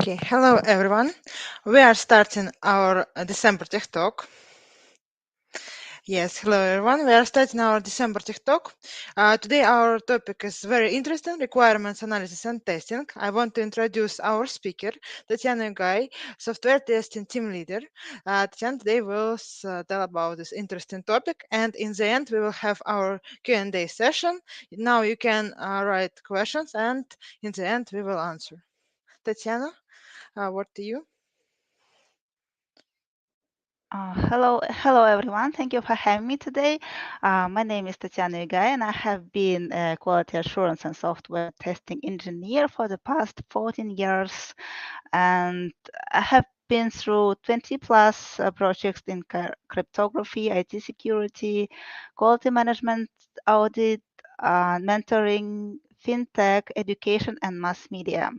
Okay, hello everyone. We are starting our December Tech Talk. Yes, hello everyone. We are starting our December Tech Talk. Today our topic is very interesting, requirements analysis and testing. I want to introduce our speaker, Tatiana Guy, software testing team leader. Tatiana today will tell about this interesting topic, and in the end we will have our Q&A session. Now you can write questions, and in the end we will answer. Tatiana, what to you? Hello everyone. Thank you for having me today. My name is Tatiana Yugay, and I have been a quality assurance and software testing engineer for the past 14 years. And I have been through 20 plus projects in cryptography, IT security, quality management, audit, mentoring, fintech, education, and mass media.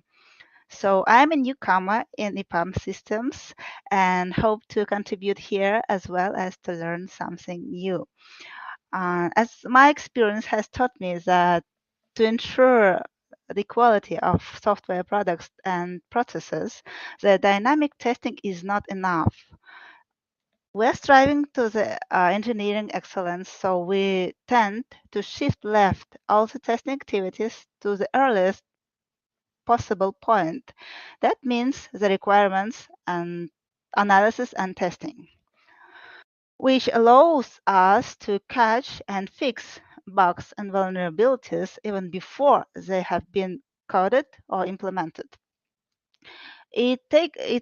So I'm a newcomer in EPAM systems and hope to contribute here as well as to learn something new. As my experience has taught me that to ensure the quality of software products and processes, the dynamic testing is not enough. We're striving to the engineering excellence, so we tend to shift left all the testing activities to the earliest possible point. That means the requirements and analysis and testing, which allows us to catch and fix bugs and vulnerabilities even before they have been coded or implemented. It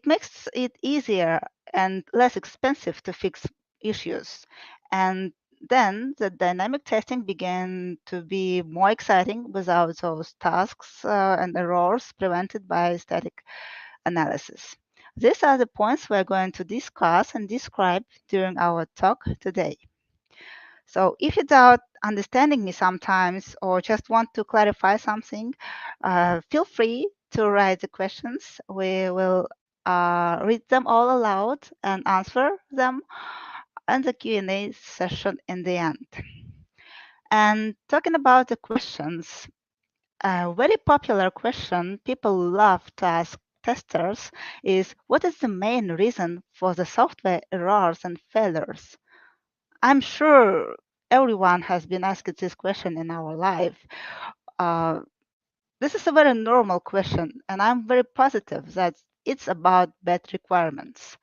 makes it easier and less expensive to fix issues. And then the dynamic testing began to be more exciting without those tasks and errors prevented by static analysis. These are the points we're going to discuss and describe during our talk today. So if you doubt understanding me sometimes or just want to clarify something, feel free to write the questions. We will read them all aloud and answer them in the Q&A session in the end. And talking about the questions, a very popular question people love to ask testers is, what is the main reason for the software errors and failures? I'm sure everyone has been asked this question in our life. Uh, this is a very normal question, and I'm very positive that it's about bad requirements.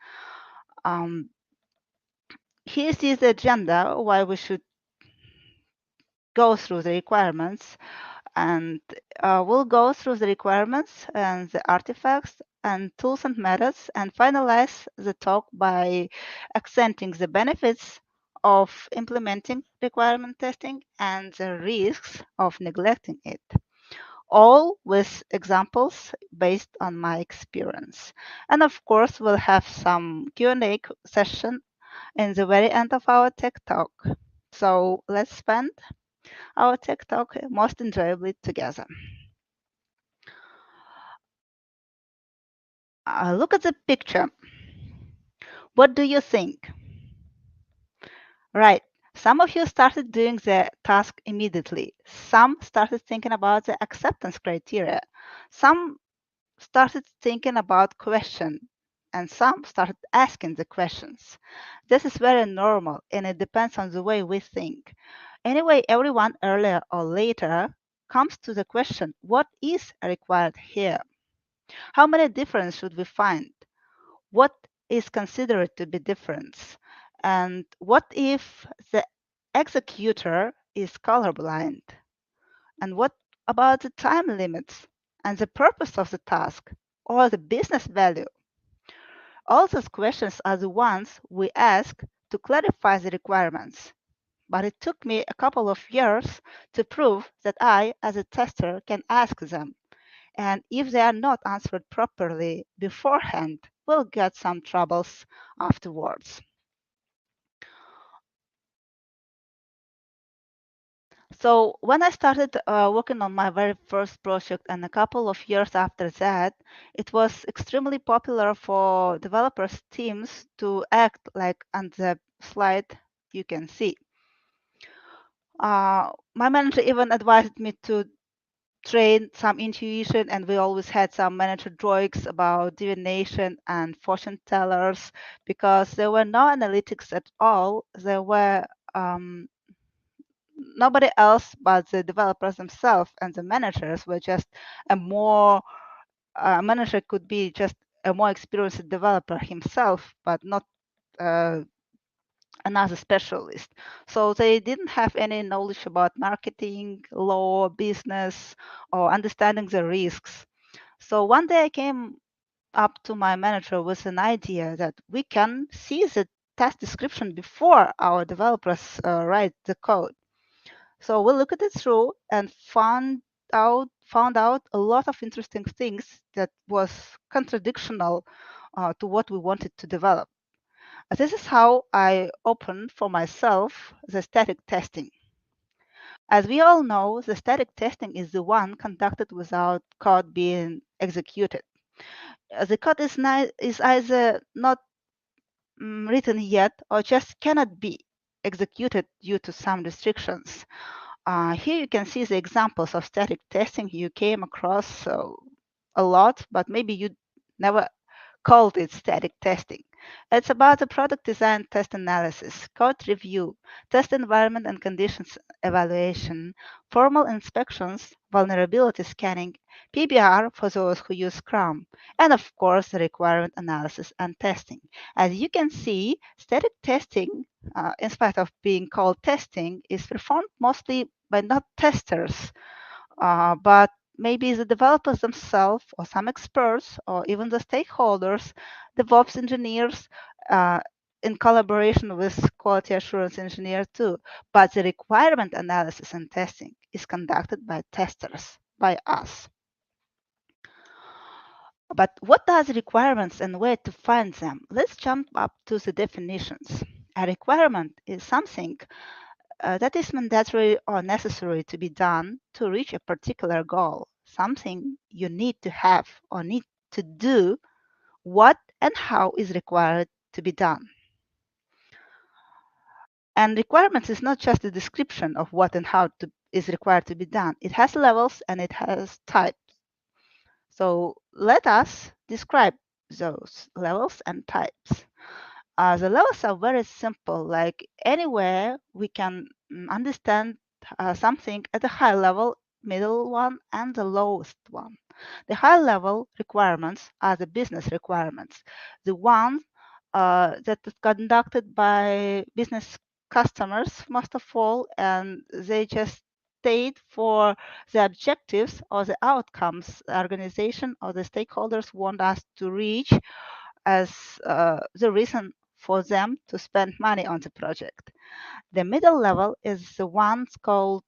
Um, Here is the agenda why we should go through the requirements, and we'll go through the requirements and the artifacts and tools and methods and finalize the talk by accenting the benefits of implementing requirement testing and the risks of neglecting it, all with examples based on my experience. And of course, we'll have some Q&A session in the very end of our tech talk. So let's spend our tech talk most enjoyably together. Look at the picture. What do you think? Right. Some of you started doing the task immediately. Some started thinking about the acceptance criteria. Some started thinking about question, and some started asking the questions. This is very normal, and it depends on the way we think. Anyway, everyone earlier or later comes to the question, what is required here? How many differences should we find? What is considered to be difference? And what if the executor is colorblind? And what about the time limits and the purpose of the task or the business value? All those questions are the ones we ask to clarify the requirements. But it took me a couple of years to prove that I, as a tester, can ask them. And if they are not answered properly beforehand, we'll get some troubles afterwards. So when I started working on my very first project and a couple of years after that, it was extremely popular for developers teams to act like on the slide you can see. My manager even advised me to trained some intuition, and we always had some manager jokes about divination and fortune tellers because there were no analytics at all. There were nobody else but the developers themselves, and the managers were just a more manager could be just a more experienced developer himself, but not uh, another specialist. So they didn't have any knowledge about marketing, law, business, or understanding the risks. So one day I came up to my manager with an idea that we can see the task description before our developers write the code. So we looked it through and found out a lot of interesting things that was contradictional to what we wanted to develop. This is how I opened for myself the static testing. As we all know, the static testing is the one conducted without code being executed. The code is either not written yet or just cannot be executed due to some restrictions. Here you can see the examples of static testing you came across a lot, but maybe you never called it static testing. It's about the product design test analysis, code review, test environment and conditions evaluation, formal inspections, vulnerability scanning, PBR for those who use Scrum, and of course the requirement analysis and testing. As you can see, static testing, in spite of being called testing, is performed mostly by not testers, but maybe the developers themselves or some experts or even the stakeholders, DevOps engineers, uh, in collaboration with quality assurance engineer too. But the requirement analysis and testing is conducted by testers, by us. But what are the requirements and where to find them? Let's jump up to the definitions. A requirement is something that is mandatory or necessary to be done to reach a particular goal, something you need to have or need to do, what and how is required to be done. And requirements is not just a description of what and how is required to be done. It has levels and it has types. So let us describe those levels and types. The levels are very simple, like anywhere we can understand something at the high level, middle one, and the lowest one. The high level requirements are the business requirements, the ones that is conducted by business customers, most of all, and they just state for the objectives or the outcomes the organization or the stakeholders want us to reach as the reason for them to spend money on the project. The middle level is the ones called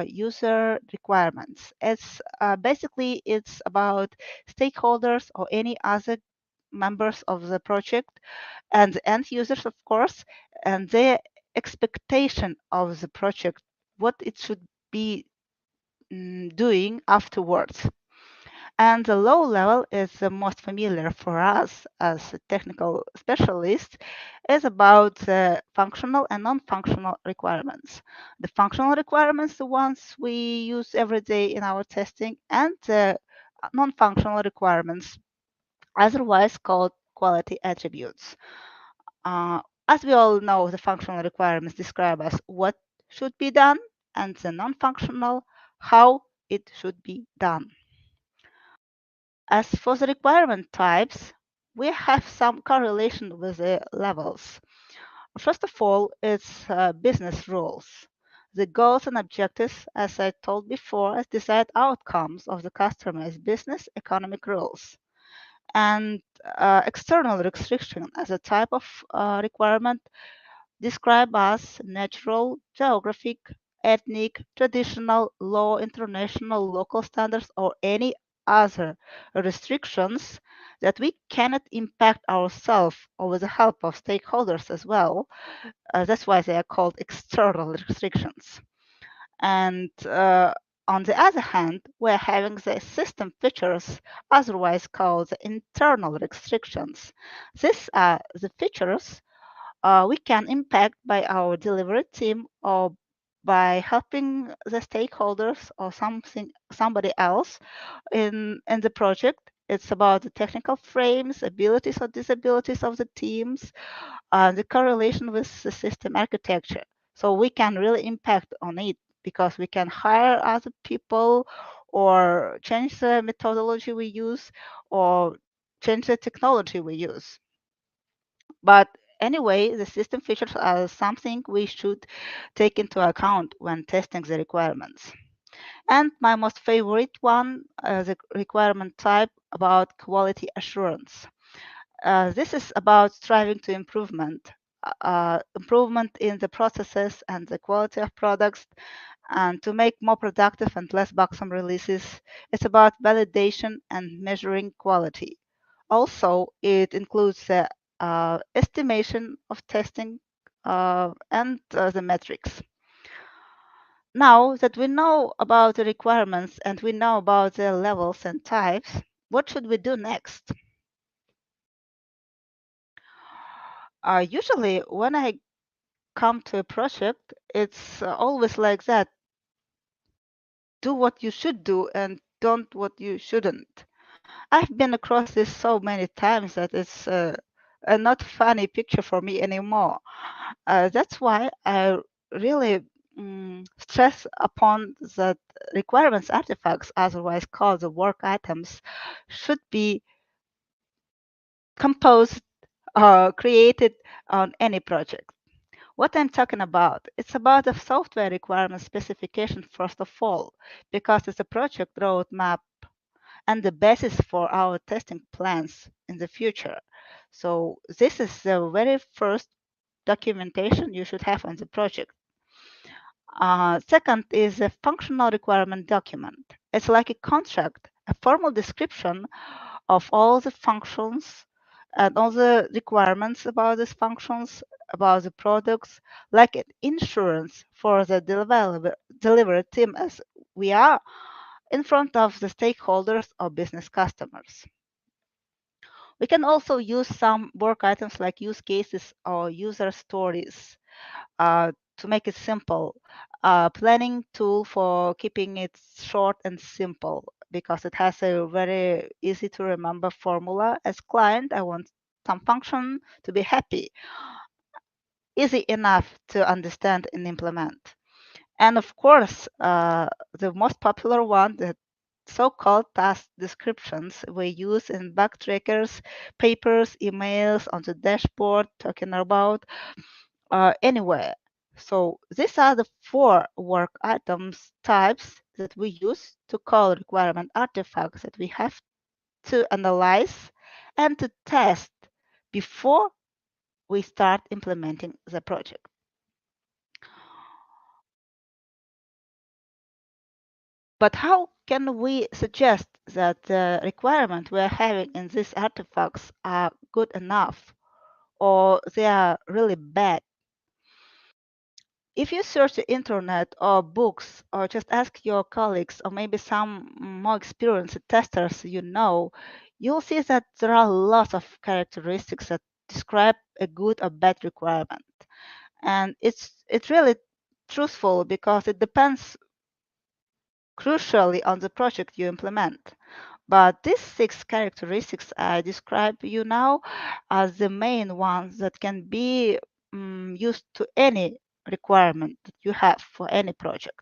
user requirements. It's basically it's about stakeholders or any other members of the project and the end users, of course, and their expectation of the project, what it should be doing afterwards. And the low level is the most familiar for us as a technical specialists, is about the functional and non-functional requirements. The functional requirements, the ones we use every day in our testing, and the non-functional requirements, otherwise called quality attributes. Uh, as we all know, the functional requirements describe us what should be done, and the non-functional, how it should be done. As for the requirement types, we have some correlation with the levels. First of all, it's business rules. The goals and objectives, as I told before, as desired outcomes of the customer's business economic rules. And external restriction as a type of requirement describe as natural, geographic, ethnic, traditional, law, international, local standards, or any other restrictions that we cannot impact ourselves or with the help of stakeholders as well. That's why they are called external restrictions. And on the other hand, we're having the system features, otherwise called the internal restrictions. These are the features we can impact by our delivery team or by helping the stakeholders or somebody else in the project. It's about the technical frames, abilities or disabilities of the teams, the correlation with the system architecture. So we can really impact on it because we can hire other people or change the methodology we use or change the technology we use. But anyway, the system features are something we should take into account when testing the requirements. And my most favorite one, the requirement type about quality assurance. This is about striving to improvement in the processes and the quality of products, and to make more productive and less bugsome releases. It's about validation and measuring quality. Also, it includes the estimation of testing and the metrics. Now that we know about the requirements and we know about the levels and types, what should we do next? Usually, when I come to a project, it's always like that. Do what you should do and don't what you shouldn't. I've been across this so many times that it's a not funny picture for me anymore. That's why I really stress upon that requirements artifacts, otherwise called the work items, should be composed or created on any project. What I'm talking about, it's about the software requirement specification first of all, because it's a project roadmap and the basis for our testing plans in the future. So this is the very first documentation you should have on the project. Second is a functional requirement document. It's like a contract, a formal description of all the functions and all the requirements about these functions, about the products, like an insurance for the delivery team as we are in front of the stakeholders or business customers. We can also use some work items like use cases or user stories to make it simple. Planning tool for keeping it short and simple because it has a very easy to remember formula. As client, I want some function to be happy, easy enough to understand and implement. And of course, the most popular one, the so-called task descriptions we use in bug trackers, papers, emails, on the dashboard, talking about anywhere. So these are the four work items types that we use to call requirement artifacts that we have to analyze and to test before we start implementing the project. But how can we suggest that the requirement we're having in these artifacts are good enough or they are really bad? If you search the internet or books or just ask your colleagues or maybe some more experienced testers you know, you'll see that there are lots of characteristics that describe a good or bad requirement. And it's really truthful because it depends crucially on the project you implement. But these six characteristics I describe you now as the main ones that can be used to any requirement that you have for any project.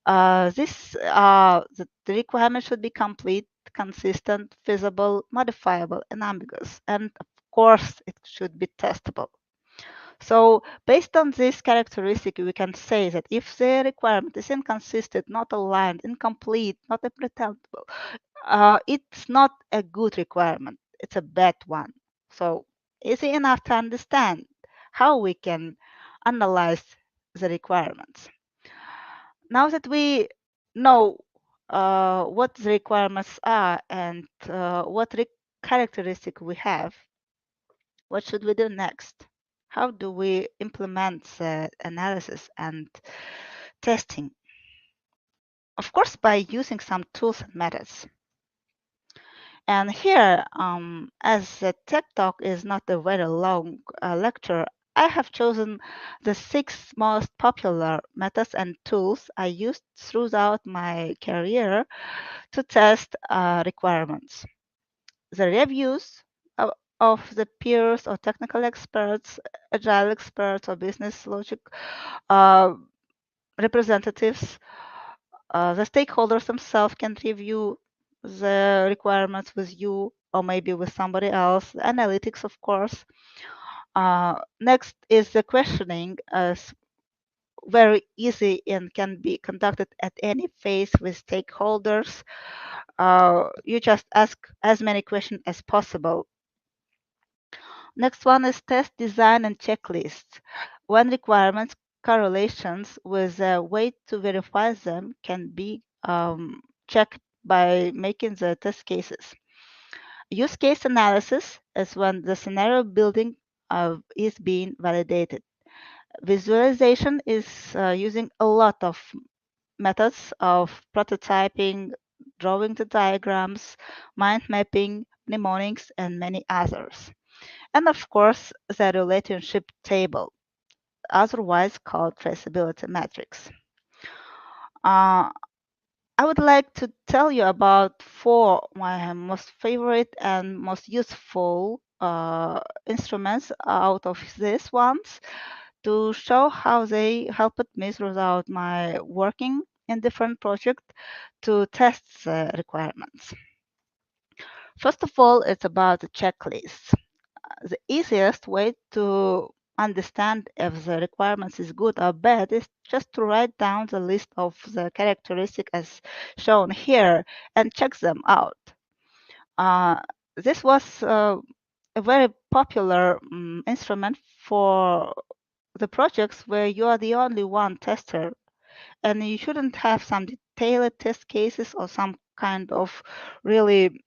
The requirement should be complete, consistent, feasible, modifiable, and ambiguous. And of course, it should be testable. So based on this characteristic, we can say that if the requirement is inconsistent, not aligned, incomplete, not implementable, it's not a good requirement. It's a bad one. So easy enough to understand how we can analyze the requirements. Now that we know what the requirements are and what characteristic we have, what should we do next? How do we implement the analysis and testing? Of course, by using some tools and methods. And here, as the tech talk is not a very long lecture, I have chosen the 6 most popular methods and tools I used throughout my career to test requirements. The reviews of the peers or technical experts, agile experts, or business logic uh, representatives. The stakeholders themselves can review the requirements with you or maybe with somebody else. Analytics, of course. Next is the questioning, very easy and can be conducted at any phase with stakeholders. You just ask as many questions as possible. Next one is test design and checklists. When requirements correlations with a way to verify them can be checked by making the test cases. Use case analysis is when the scenario building is being validated. Visualization is using a lot of methods of prototyping, drawing the diagrams, mind mapping, mnemonics, and many others. And of course, the relationship table, otherwise called traceability matrix. Uh, I would like to tell you about 4 my most favorite and most useful instruments out of these ones to show how they helped me throughout my working in different projects to test the requirements. First of all, it's about the checklist. The easiest way to understand if the requirements is good or bad is just to write down the list of the characteristics as shown here and check them out. Uh, this was a very popular instrument for the projects where you are the only one tester and you shouldn't have some detailed test cases or some kind of really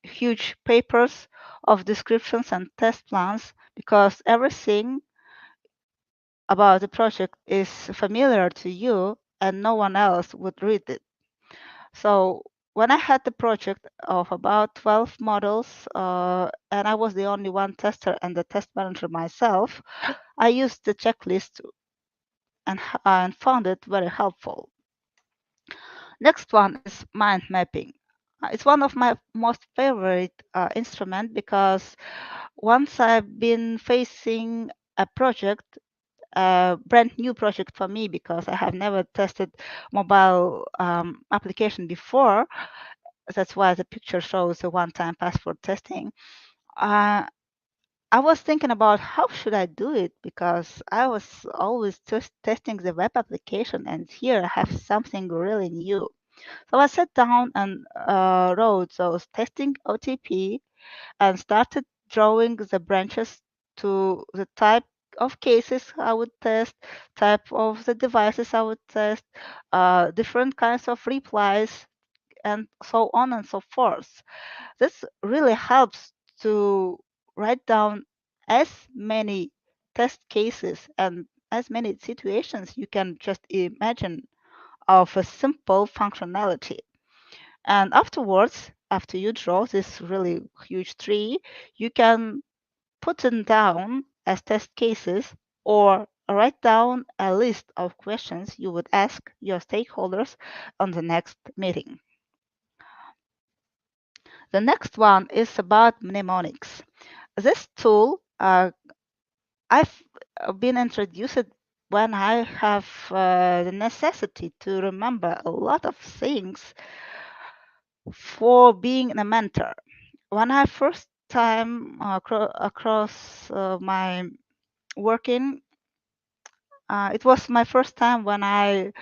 huge papers of descriptions and test plans because everything about the project is familiar to you and no one else would read it. So when I had the project of about 12 models and I was the only one tester and the test manager myself, I used the checklist and found it very helpful. Next one is mind mapping. It's one of my most favorite instrument because once I've been facing a project, a brand new project for me because I have never tested mobile application before. That's why the picture shows a one-time password testing. Uh, I was thinking about how should I do it because I was always just testing the web application and here I have something really new. So I sat down and wrote those testing OTP and started drawing the branches to the type of cases I would test, type of the devices I would test, different kinds of replies, and so on and so forth. This really helps to write down as many test cases and as many situations you can just imagine of a simple functionality. And afterwards, after you draw this really huge tree, you can put them down as test cases or write down a list of questions you would ask your stakeholders on the next meeting. The next one is about mnemonics. This tool I've been introduced when I have the necessity to remember a lot of things for being a mentor. When I first time across my working, it was my first time when I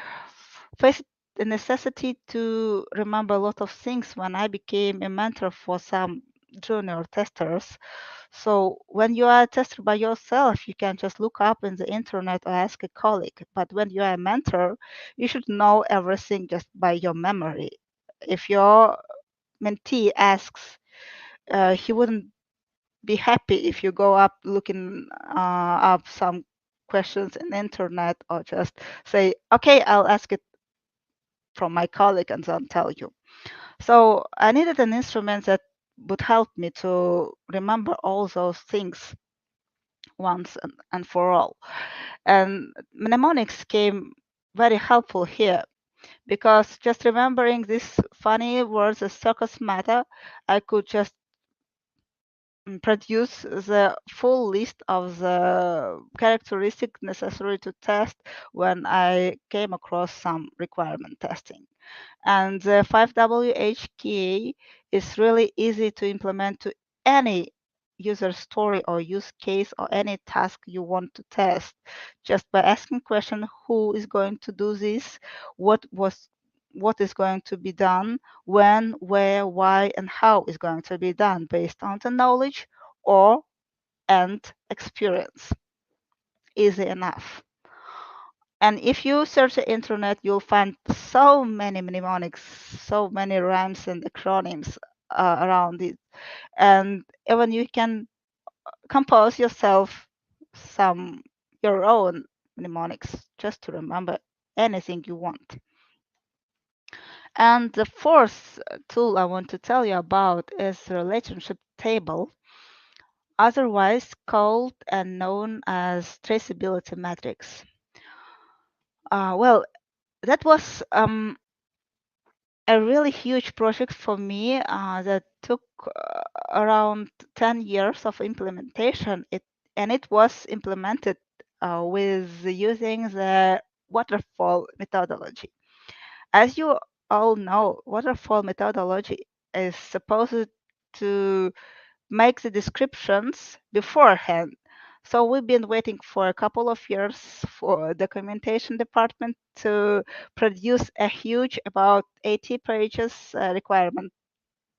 faced the necessity to remember a lot of things when I became a mentor for some junior testers. So when you are a tester by yourself, you can just look up in the internet or ask a colleague. But when you are a mentor, you should know everything just by your memory. If your mentee asks, he wouldn't be happy if you go up looking up some questions in the internet or just say, okay, I'll ask it from my colleague and then tell you. So I needed an instrument that would help me to remember all those things once and for all. And mnemonics came very helpful here because just remembering these funny words as circus matter, I could just produce the full list of the characteristics necessary to test when I came across some requirement testing. And the 5WHK is really easy to implement to any user story or use case or any task you want to test. Just by asking question, who is going to do this? What is going to be done? When, where, why, and how is going to be done based on the knowledge or and experience. Easy enough. And if you search the internet, you'll find so many mnemonics, so many rhymes and acronyms around it. And even you can compose yourself some your own mnemonics just to remember anything you want. And the fourth tool I want to tell you about is the relationship table, otherwise called and known as traceability matrix. Well, that was a really huge project for me that took around 10 years of implementation. It was implemented with using the waterfall methodology. As you all know, waterfall methodology is supposed to make the descriptions beforehand. So we've been waiting for a couple of years for documentation department to produce a huge, about 80 pages requirement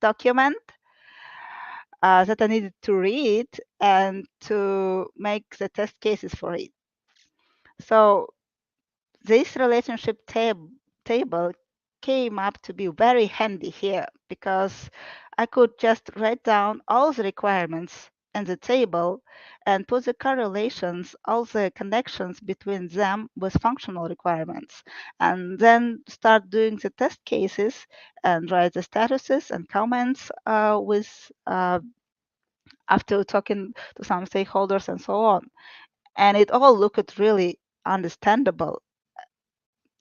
document that I needed to read and to make the test cases for it. So this relationship table came up to be very handy here because I could just write down all the requirements in the table and put the correlations, all the connections between them with functional requirements, and then start doing the test cases and write the statuses and comments after talking to some stakeholders and so on. And it all looked really understandable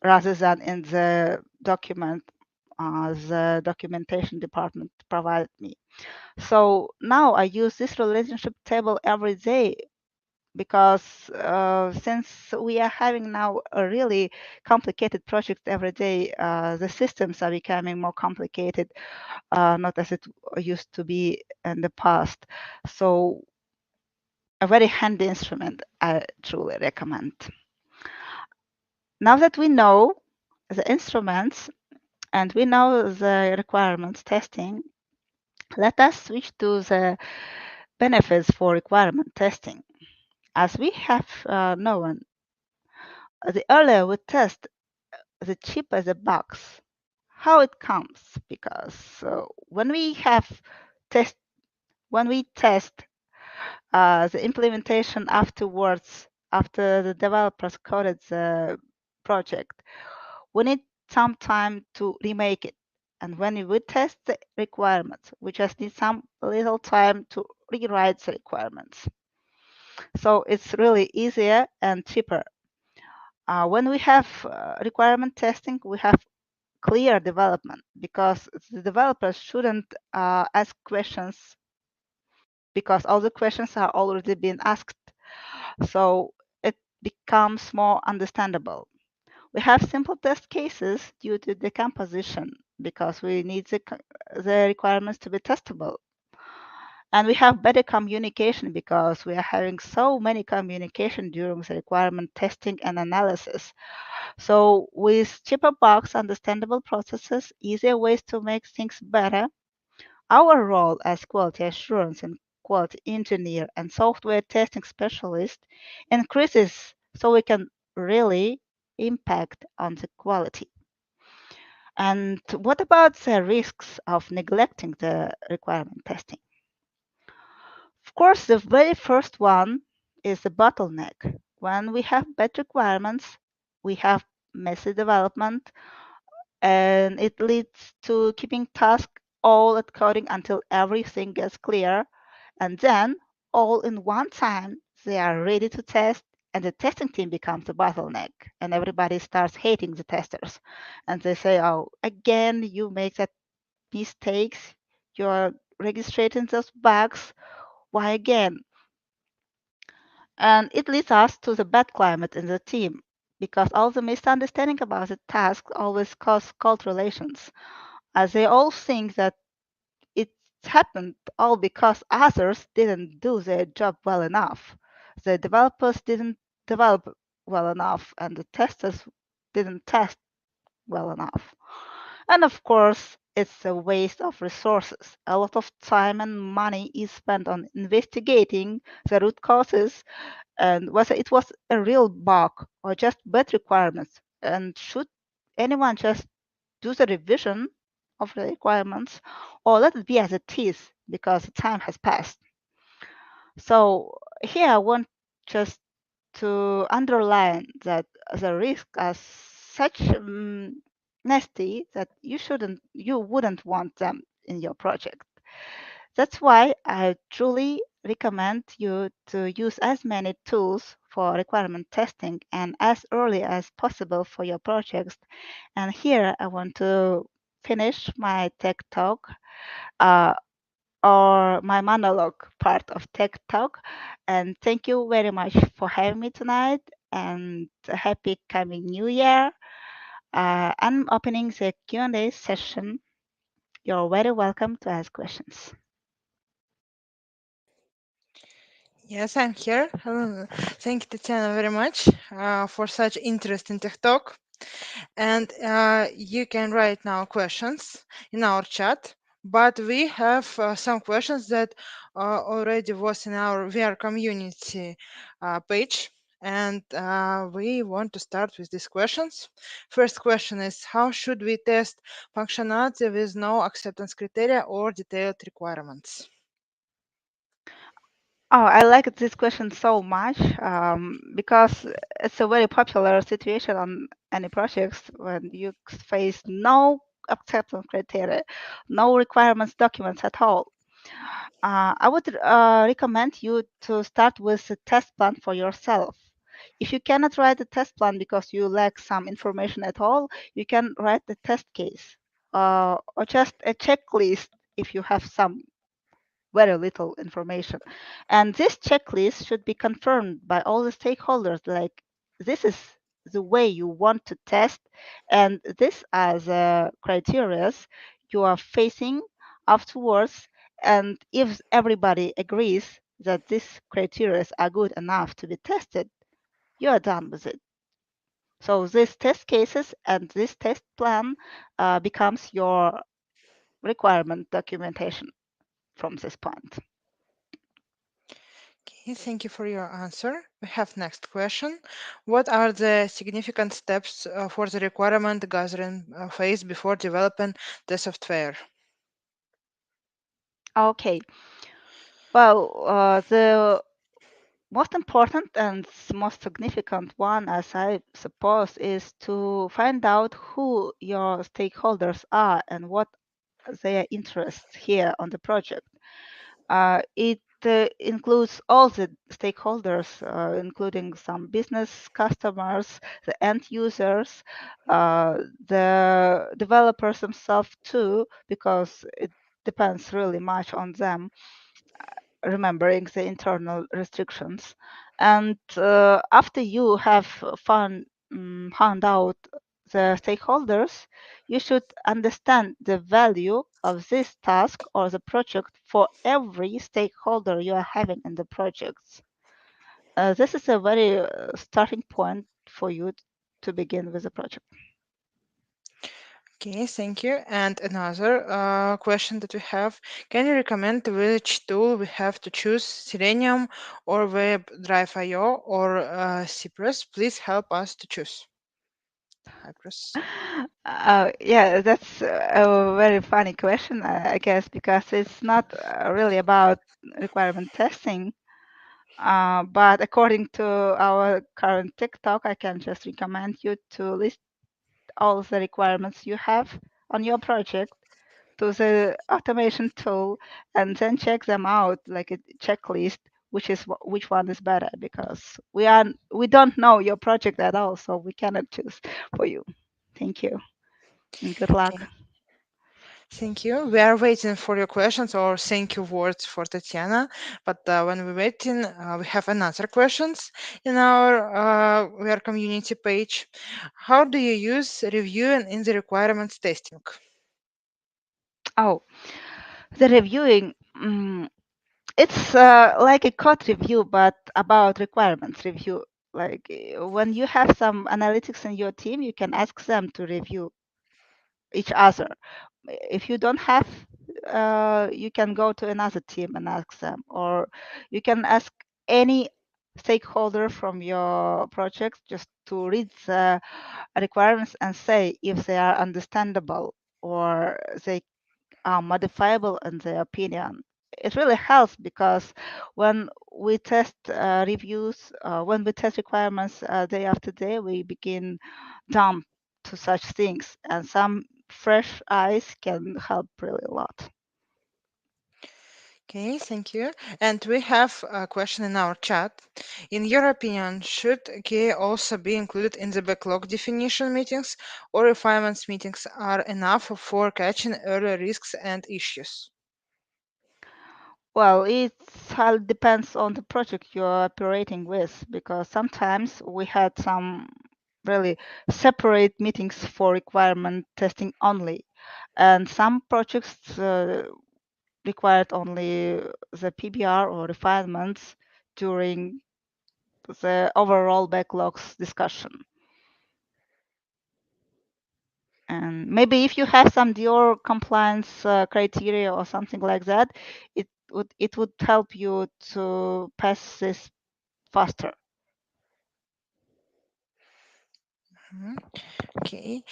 rather than in the document the documentation department provided me. So now I use this relationship table every day because since we are having now a really complicated project every day, the systems are becoming more complicated, not as it used to be in the past. So a very handy instrument I truly recommend. Now that we know the instruments and we know the requirements testing, let us switch to the benefits for requirement testing. As we have known, the earlier we test, the cheaper the bugs. How it comes? Because when we test when we test the implementation afterwards, after the developers coded the project, we need some time to remake it. And when we test the requirements, we just need some little time to rewrite the requirements. So it's really easier and cheaper. When we have requirement testing, we have clear development because the developers shouldn't ask questions because all the questions are already been asked. So it becomes more understandable. We have simple test cases due to decomposition because we need the requirements to be testable. And we have better communication because we are having so many communication during the requirement testing and analysis. So with cheaper bugs, understandable processes, easier ways to make things better, our role as quality assurance and quality engineer and software testing specialist increases so we can really impact on the quality. And what about the risks of neglecting the requirement testing? Of course, the very first one is the bottleneck. When we have bad requirements, we have messy development, and it leads to keeping tasks all at coding until everything gets clear, and then all in one time they are ready to test, and the testing team becomes a bottleneck, and everybody starts hating the testers. And they say, oh, again, you make that mistakes, you're registering those bugs, why again? And it leads us to the bad climate in the team, because all the misunderstanding about the task always cause cold relations, as they all think that it happened all because others didn't do their job well enough. The developers didn't develop well enough, and the testers didn't test well enough. And of course, it's a waste of resources. A lot of time and money is spent on investigating the root causes and whether it was a real bug or just bad requirements. And should anyone just do the revision of the requirements or let it be as it is because the time has passed? So here I want just to underline that the risks are such nasty that you wouldn't want them in your project. That's why I truly recommend you to use as many tools for requirement testing and as early as possible for your projects. And here I want to finish my tech talk uh, or my monologue part of tech talk. And thank you very much for having me tonight and a happy coming new year. I'm opening the Q&A session. You're very welcome to ask questions. Yes, I'm here. Thank you, Tatiana, very much for such interesting tech talk. And you can write now questions in our chat. But we have some questions that already was in our VR community page. And we want to start with these questions. First question is, how should we test functionality with no acceptance criteria or detailed requirements? Oh, I like this question so much because it's a very popular situation on any projects when you face no acceptance criteria, no requirements documents at all. I would recommend you to start with a test plan for yourself. If you cannot write a test plan because you lack some information at all, you can write the test case or just a checklist if you have some very little information. And this checklist should be confirmed by all the stakeholders, like this is the way you want to test, and this are the criteria you are facing afterwards. And if everybody agrees that these criteria are good enough to be tested, you are done with it. So these test cases and this test plan becomes your requirement documentation from this point. Okay, thank you for your answer. We have next question. What are the significant steps for the requirement gathering phase before developing the software? Okay. Well, the most important and most significant one, as I suppose, is to find out who your stakeholders are and what their interests here on the project. It includes all the stakeholders, including some business customers, the end users, the developers themselves too, because it depends really much on them, remembering the internal restrictions. And after you have found out the stakeholders, you should understand the value of this task or the project for every stakeholder you are having in the projects. This is a very starting point for you to begin with the project. Okay, thank you. And another question that we have, can you recommend which tool we have to choose, Selenium or WebDrive IO or Cypress? Please help us to choose. Cypress. Yeah, that's a very funny question, I guess, because it's not really about requirement testing. But according to our current TikTok, I can just recommend you to list all the requirements you have on your project to the automation tool and then check them out like a checklist which one is better, because we don't know your project at all, so we cannot choose for you. Thank you and good luck. Okay. Thank you. We are waiting for your questions or thank you words for Tatiana. But when we're waiting, we have another questions in our community page. How do you use reviewing in the requirements testing? Oh, the reviewing. It's like a code review, but about requirements review. Like when you have some analytics in your team, you can ask them to review each other. If you don't have, you can go to another team and ask them, or you can ask any stakeholder from your project just to read the requirements and say if they are understandable or they are modifiable in their opinion. It really helps because when we test reviews, when we test requirements day after day, we begin dumb to such things, and some fresh eyes can help really a lot. Okay, thank you. And we have a question in our chat. In your opinion, should KA also be included in the backlog definition meetings, or refinements meetings are enough for catching early risks and issues? Well, it all depends on the project you're operating with, because sometimes we had some really separate meetings for requirement testing only, and some projects required only the PBR or refinements during the overall backlogs discussion. And maybe if you have some Dior compliance criteria or something like that, it would help you to pass this faster. Mhm. Okay,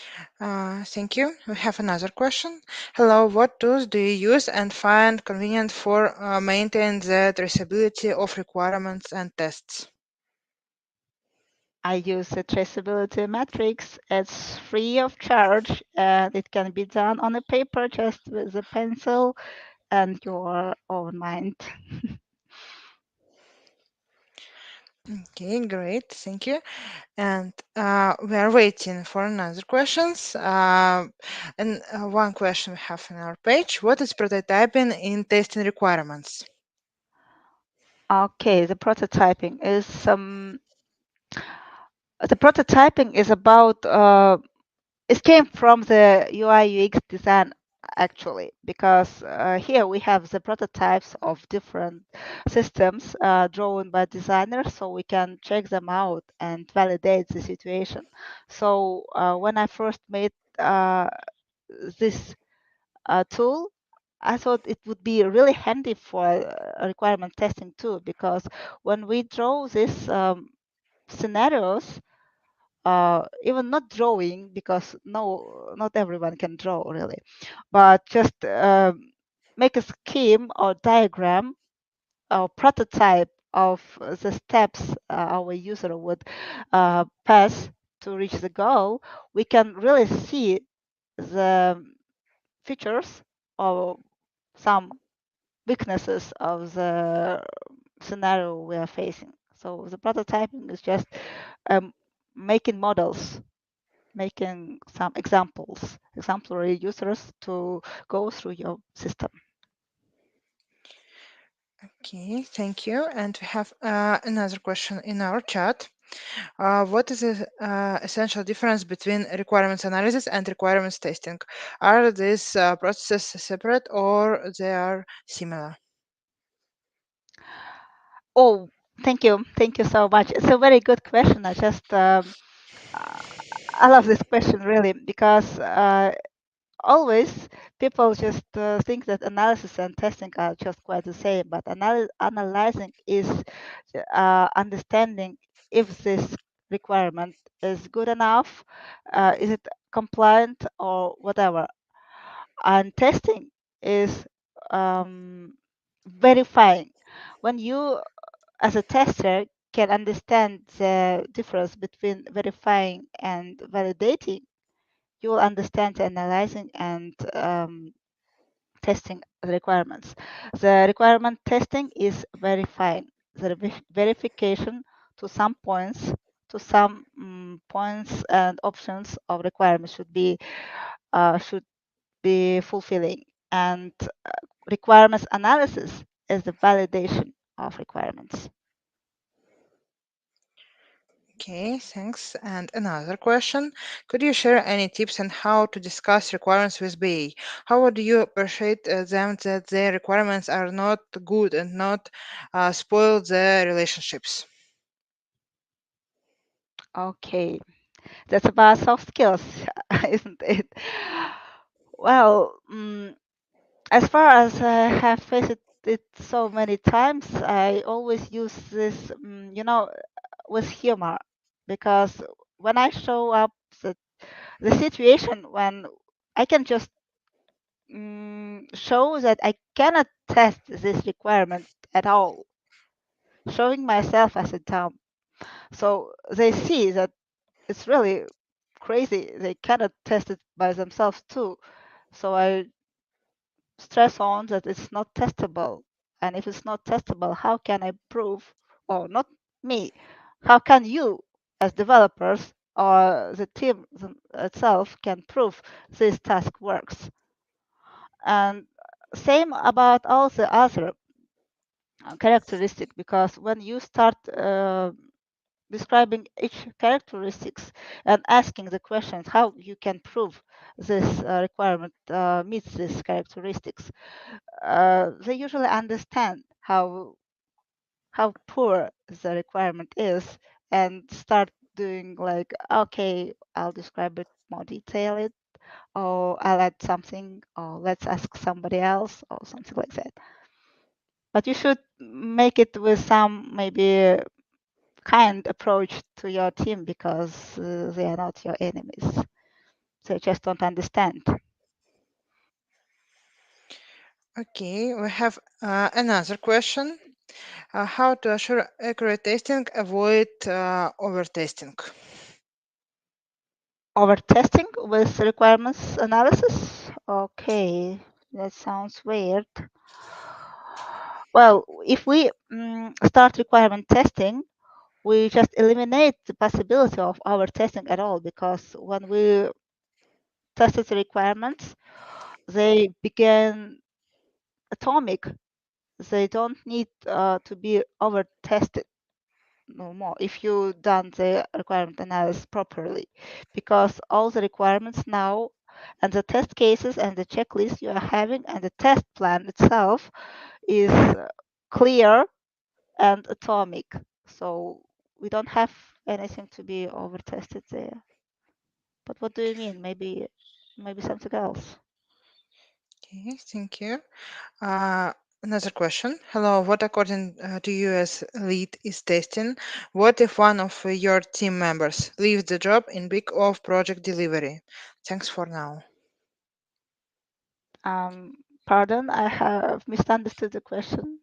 thank you. We have another question. Hello, what tools do you use and find convenient for maintaining the traceability of requirements and tests? I use a traceability matrix. It's free of charge and it can be done on a paper just with a pencil and your own mind. Okay, great. Thank you. And we are waiting for another questions. And one question we have on our page: what is prototyping in testing requirements? Okay, the prototyping is about it came from the UI UX design actually, because here we have the prototypes of different systems drawn by designers, so we can check them out and validate the situation. So when I first made this tool, I thought it would be really handy for requirement testing too, because when we draw these scenarios, even not drawing, because no, not everyone can draw really, but just make a scheme or diagram or prototype of the steps our user would pass to reach the goal, we can really see the features or some weaknesses of the scenario we are facing. So the prototyping is just um, making models, making some examples, exemplary users to go through your system. Okay, thank you. And we have another question in our chat. What is the essential difference between requirements analysis and requirements testing? Are these processes separate or they are similar? Oh, thank you so much. It's a very good question. Uh, I love this question really, because always people just think that analysis and testing are just quite the same, but analyzing is understanding if this requirement is good enough, is it compliant or whatever. And testing is verifying. When you, as a tester, can understand the difference between verifying and validating, you will understand the analyzing and testing the requirements. The requirement testing is verifying. the verification to some points, and options of requirements should be fulfilling, and requirements analysis is the validation of requirements. Okay, thanks. And another question. Could you share any tips on how to discuss requirements with BA? How would you persuade them that their requirements are not good and not spoil the relationships? Okay, that's about soft skills, isn't it? Well, as far as I have faced it so many times, I always use this, with humor, because when I show up the situation when I can just show that I cannot test this requirement at all, showing myself as a dumb. So they see that it's really crazy. They cannot test it by themselves too. So I stress on that it's not testable. And if it's not testable, how can I prove, or not me, how can you as developers or the team itself can prove this task works? And same about all the other characteristic, because when you start describing each characteristics and asking the questions how you can prove this requirement meets these characteristics, they usually understand how poor the requirement is, and start doing like, okay, I'll describe it more detailed, or I'll add something, or let's ask somebody else, or something like that. But you should make it with some maybe kind approach to your team, because they are not your enemies. They just don't understand. Okay, we have another question. How to assure accurate testing, avoid over testing? Over testing with requirements analysis? Okay, that sounds weird. Well, if we start requirement testing, we just eliminate the possibility of over testing at all, because when we tested the requirements, they became atomic. They don't need to be over tested no more if you done the requirement analysis properly, because all the requirements now and the test cases and the checklist you are having and the test plan itself is clear and atomic. So we don't have anything to be over tested there. But what do you mean? Maybe something else. Okay, thank you. Uh, Another question. Hello, what according to you as lead is testing? What if one of your team members leaves the job in peak of project delivery? Thanks for now. Pardon, I have misunderstood the question.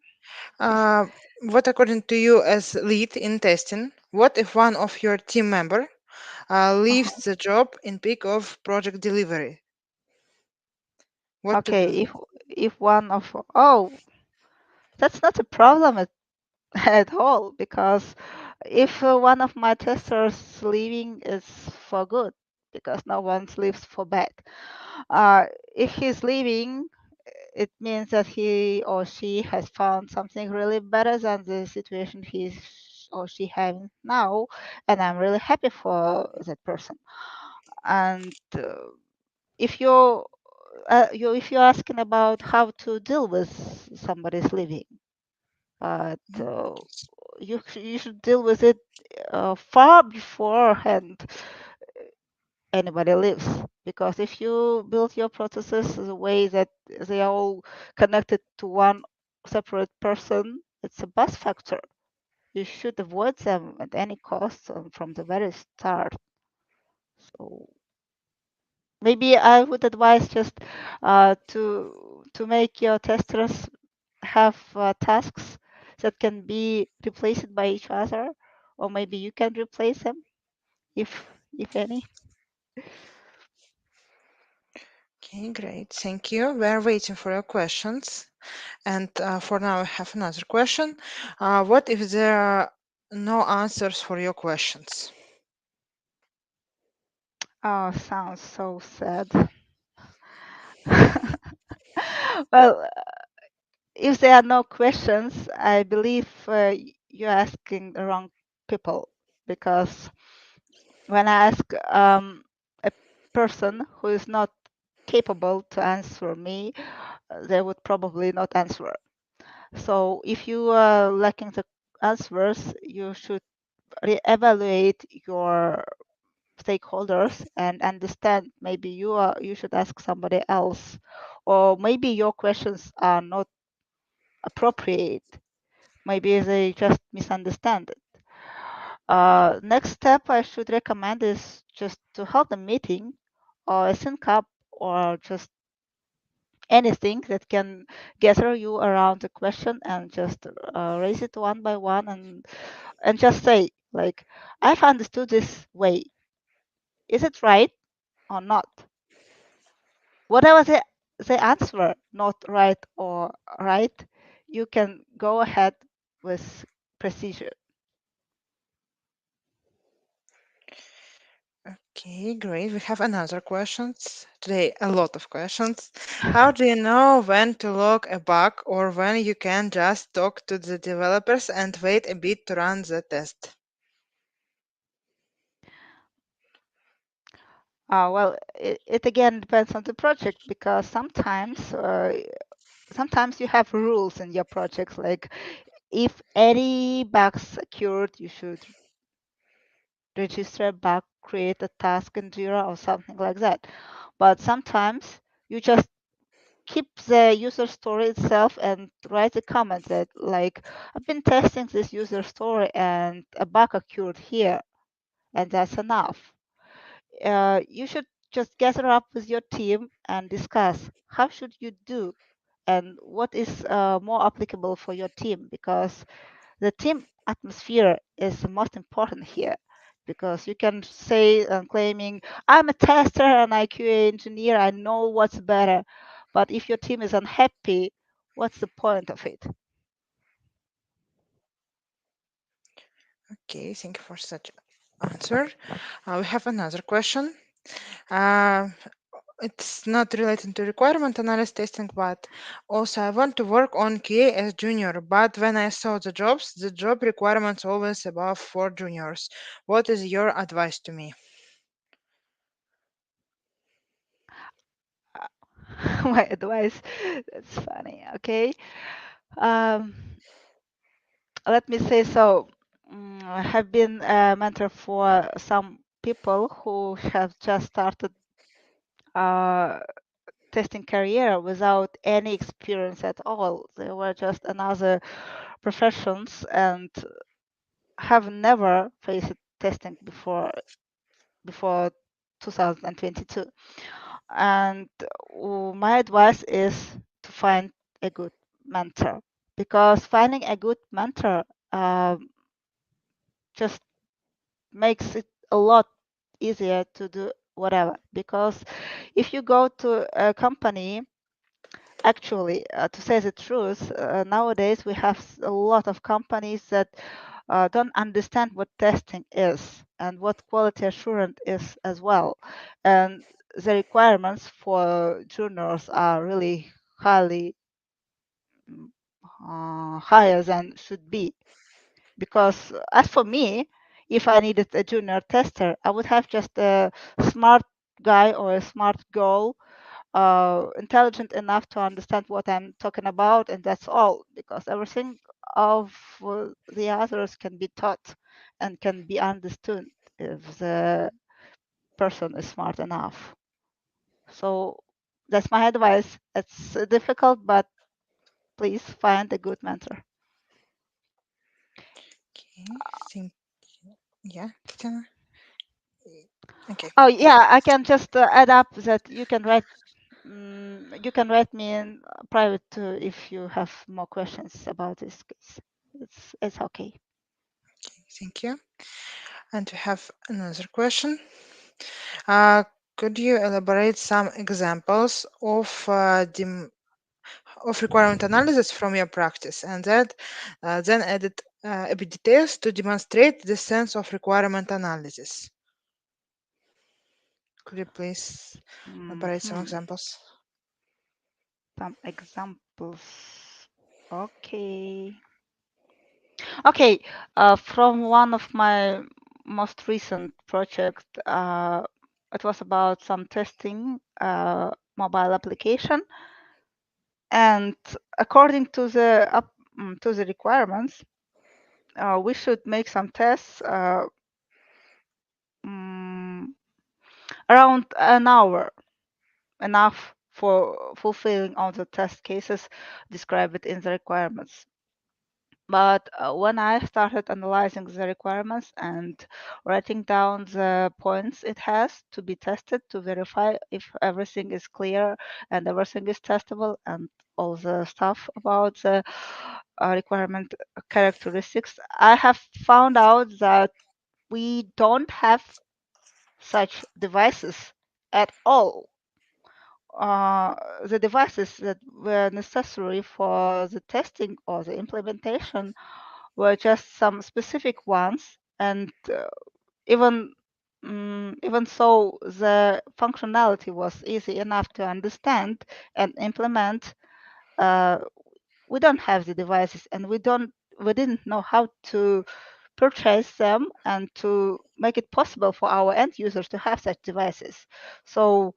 Uh, what according to you as lead in testing? What if one of your team member leaves Uh-huh. the job in peak of project delivery? What to Okay, do? if one of that's not a problem at all, because if one of my testers leaving is for good, because no one leaves for bad. If he's leaving, it means that he or she has found something really better than the situation he's or she having now, and I'm really happy for that person. And if if you're asking about how to deal with somebody's leaving, but Mhm. you should deal with it far beforehand anybody lives, because if you build your processes the way that they are all connected to one separate person, it's a bus factor. You should avoid them at any cost from the very start. So maybe I would advise just to make your testers have tasks that can be replaced by each other, or maybe you can replace them if any. Okay, great. Thank you. We are waiting for your questions. And for now, I have another question. What if there are no answers for your questions? Oh, sounds so sad. Well, if there are no questions, I believe you're asking the wrong people, because when I ask a person who is not capable to answer me, they would probably not answer. So if you are lacking the answers, you should reevaluate your stakeholders and understand maybe you should ask somebody else, or maybe your questions are not appropriate. Maybe they just misunderstand it. Next step I should recommend is just to hold a meeting or a sync up, or just anything that can gather you around the question and just raise it one by one, and just say, like, I've understood this way. Is it right or not? Whatever the answer, not right or right, you can go ahead with precision. Okay, great. We have another questions. Today, a lot of questions. How do you know when to log a bug or when you can just talk to the developers and wait a bit to run the test? Well, it again depends on the project, because sometimes you have rules in your projects, like if any bugs occurred, you should register a bug, create a task in Jira or something like that. But sometimes you just keep the user story itself and write a comment that, like, I've been testing this user story and a bug occurred here, and that's enough. You should just gather up with your team and discuss how should you do and what is more applicable for your team, because the team atmosphere is the most important here. Because you can say claiming, I'm a tester and I QA engineer, I know what's better, but if your team is unhappy, what's the point of it? Okay, thank you for such answer. We have another question. Uh, it's not related to requirement analysis testing, but also I want to work on QA as junior. But when I saw the jobs, the job requirements always above for juniors. What is your advice to me? My advice, that's funny. Okay. um, Let me say so. I have been a mentor for some people who have just started uh, testing career without any experience at all. They were just another professions and have never faced testing before 2022. And my advice is to find a good mentor, because finding a good mentor just makes it a lot easier to do whatever. Because if you go to a company, actually, to say the truth, nowadays we have a lot of companies that don't understand what testing is and what quality assurance is as well. And the requirements for juniors are really highly higher than should be. Because as for me, if I needed a junior tester, I would have just a smart guy or a smart girl, intelligent enough to understand what I'm talking about, and that's all. Because everything of the others can be taught and can be understood if the person is smart enough. So that's my advice. It's difficult, but please find a good mentor. Okay, think yeah, Tatiana. Okay, Oh yeah, I can just add up that you can write me in private too if you have more questions about this case. It's okay. thank you. And we have another question. Uh, Could you elaborate some examples of requirement analysis from your practice, and that then added a bit details to demonstrate the sense of requirement analysis? Could you please elaborate some Mhm. examples? Some examples. Okay. Okay. From one of my most recent project, it was about some testing mobile application, and according to to the requirements, we should make some tests mm, around an hour, enough for fulfilling all the test cases described in the requirements. But when I started analyzing the requirements and writing down the points it has to be tested to verify if everything is clear and everything is testable and all the stuff about the requirement characteristics, I have found out that we don't have such devices at all. The devices that were necessary for the testing or the implementation were just some specific ones, and even even so, the functionality was easy enough to understand and implement. Uh, we don't have the devices, and we didn't know how to purchase them and to make it possible for our end users to have such devices. So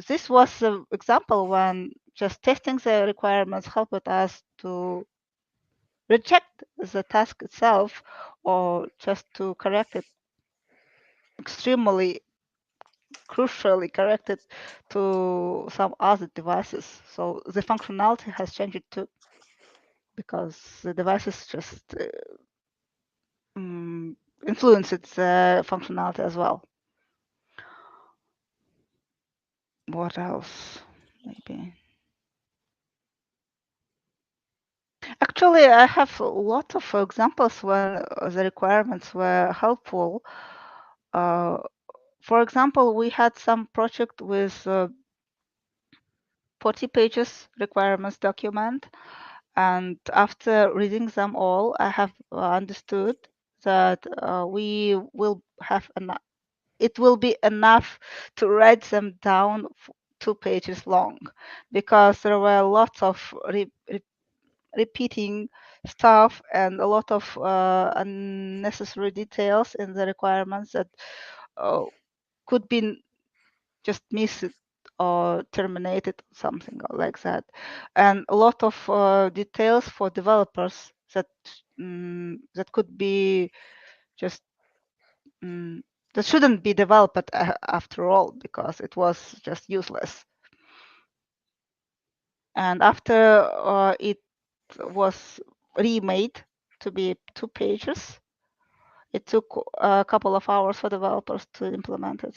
this was an example when just testing the requirements helped us to reject the task itself or just to correct it extremely crucially correct it to some other devices. So the functionality has changed too because the devices just influence its functionality as well. What else? Maybe. Actually, I have a lot of examples where the requirements were helpful. Uh, for example, we had some project with 40 pages requirements document, and after reading them all, I have understood that we will have enough. It will be enough to write them down 2 pages long, because there were lots of repeating stuff and a lot of unnecessary details in the requirements that uh, could be just missed or terminated, something like that, and a lot of details for developers that that could be just that shouldn't be developed after all because it was just useless. And after it was remade to be 2 pages, it took a couple of hours for developers to implement it.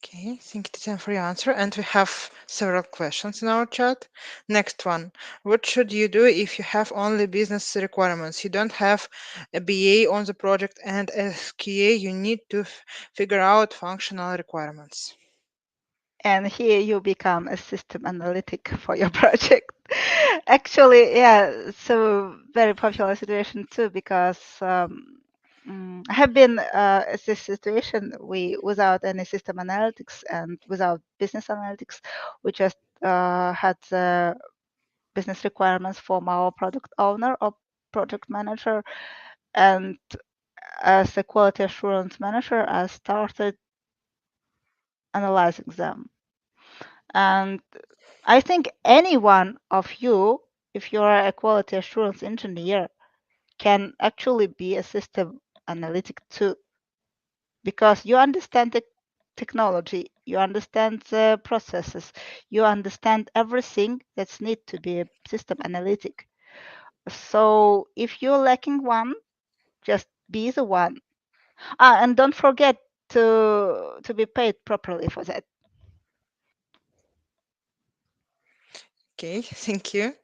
Okay, thank you, Tatiana, for your answer. And we have several questions in our chat. Next one. What should you do if you have only business requirements? You don't have a BA on the project, and as QA, you need to figure out functional requirements. And here you become a system analytic for your project. Actually, yeah, it's a very popular situation too because I have been in this situation without any system analytics and without business analytics. We just had the business requirements from our product owner or project manager, and as a quality assurance manager, I started analyzing them. And I think any one of you, if you are a quality assurance engineer, can actually be a system analytic too, because you understand the technology, you understand the processes, you understand everything that's need to be a system analytic. So if you're lacking one, just be the one. And don't forget to be paid properly for that. Okay, thank you.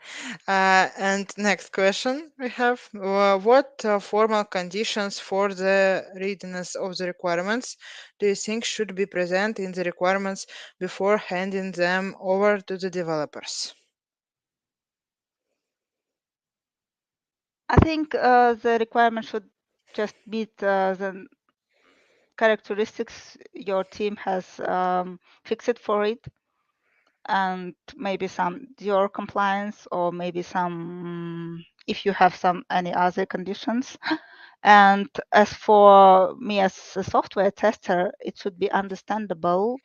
And next question we have, what formal conditions for the readiness of the requirements do you think should be present in the requirements before handing them over to the developers? I think the requirement should just meet the characteristics your team has fixed for it, and maybe some your compliance, or maybe some if you have some any other conditions. And as for me as a software tester, it should be understandable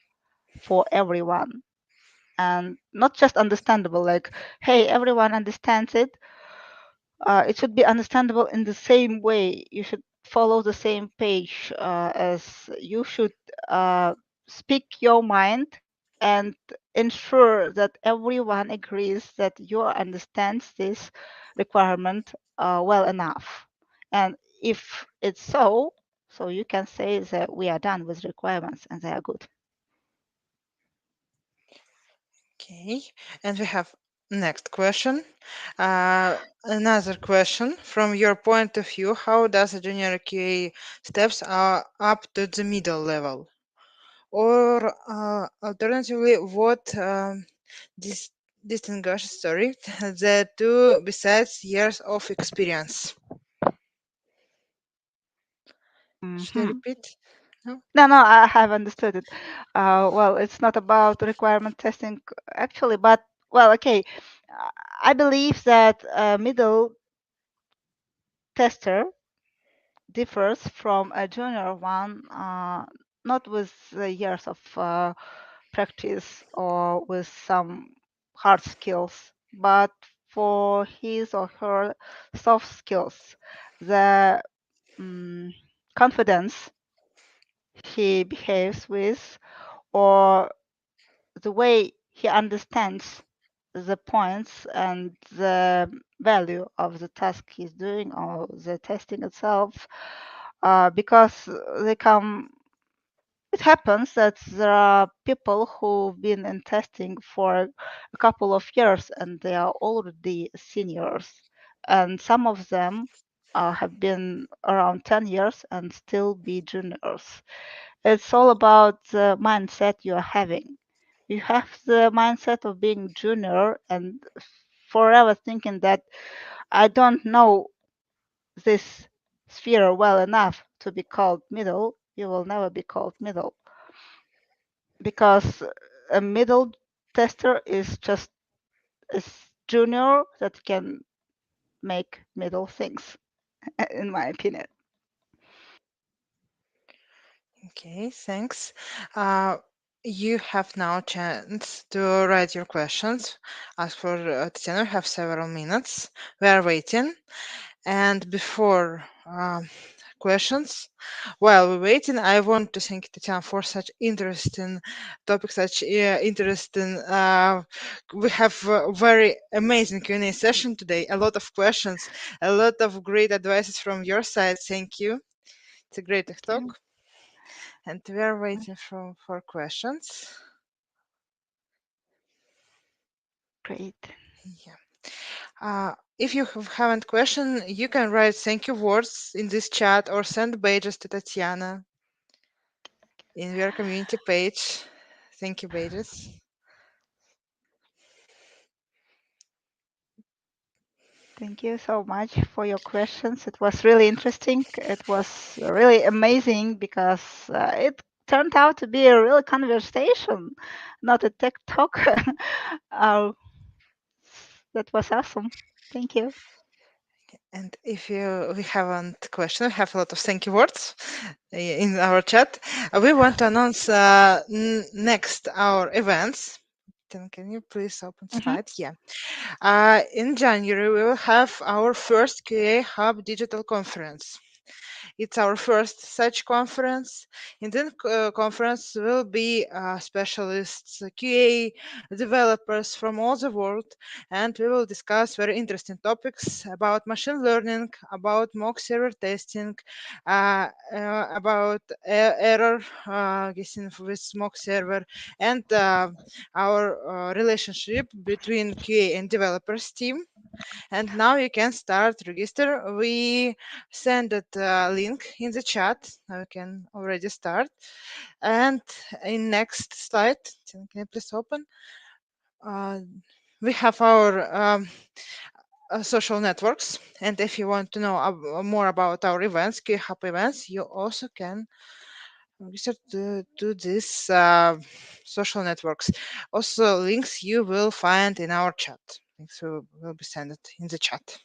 for everyone, and not just understandable like, hey, everyone understands it. It should be understandable in the same way. You should follow the same page, as you should speak your mind and ensure that everyone agrees that you understands this requirement well enough. And if it's so, so you can say that we are done with requirements and they are good. Okay, and we have next question. Another question from your point of view, how does a junior QA steps up to the middle level? Or alternatively, what dis- distinguishes, sorry, the two besides years of experience? Should I Hmm. repeat? No? No, I have understood it. Well, it's not about requirement testing actually, but well, okay. I believe that a middle tester differs from a junior one, not with the years of practice or with some hard skills, but for his or her soft skills, the confidence he behaves with, or the way he understands the points and the value of the task he's doing or the testing itself, because they come it happens that there are people who've been in testing for a couple of years and they are already seniors, and some of them have been around 10 years and still be juniors. It's all about the mindset you are having. You have the mindset of being junior and forever thinking that I don't know this sphere well enough to be called middle. You will never be called middle, because a middle tester is just a junior that can make middle things, in my opinion. Okay, thanks. Uh, you have now chance to write your questions. As for Tatiana, we have several minutes. We are waiting. And before questions, while we're waiting, I want to thank Tatiana for such interesting topic, such interesting. We have a very amazing Q&A session today. A lot of questions, a lot of great advices from your side. Thank you. It's a great talk, Okay, and we are waiting for questions. great. Yeah. If you haven't question, you can write thank you words in this chat or send badges to Tatiana in your community page. Thank you, badges. Thank you so much for your questions. It was really interesting. It was really amazing because it turned out to be a real conversation, not a tech talk. uh, that was awesome. Thank you. And if we haven't question, we have a lot of thank you words in our chat. We want to announce next our events. Then can you please open Mhm. slide? Yeah. In January, we will have our first QA Hub digital conference. It's our first such conference. In this conference will be specialists, QA developers from all the world, and we will discuss very interesting topics about machine learning, about mock server testing, about error guessing with mock server, and our relationship between QA and developers team. And now you can start register. We send that link in the chat. Now you can already start. And in next slide, can you please open? Uh, we have our social networks. And if you want to know more about our events, GitHub events, you also can register to these social networks. Also, links you will find in our chat. Links will be sent in the chat.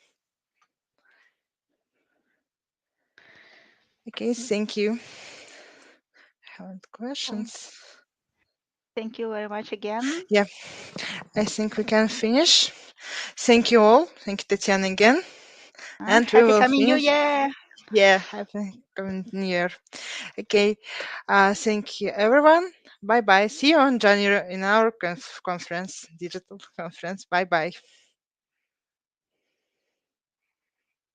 Okay, thank you. Have questions? Thank you very much again. Yeah, I think we can finish. Thank you all. Thank you, Tatiana, again. And we Happy will coming New finish. Year! Yeah, happy coming New Year. Okay, thank you, everyone. Bye bye. See you on January in our conference, digital conference. Bye bye.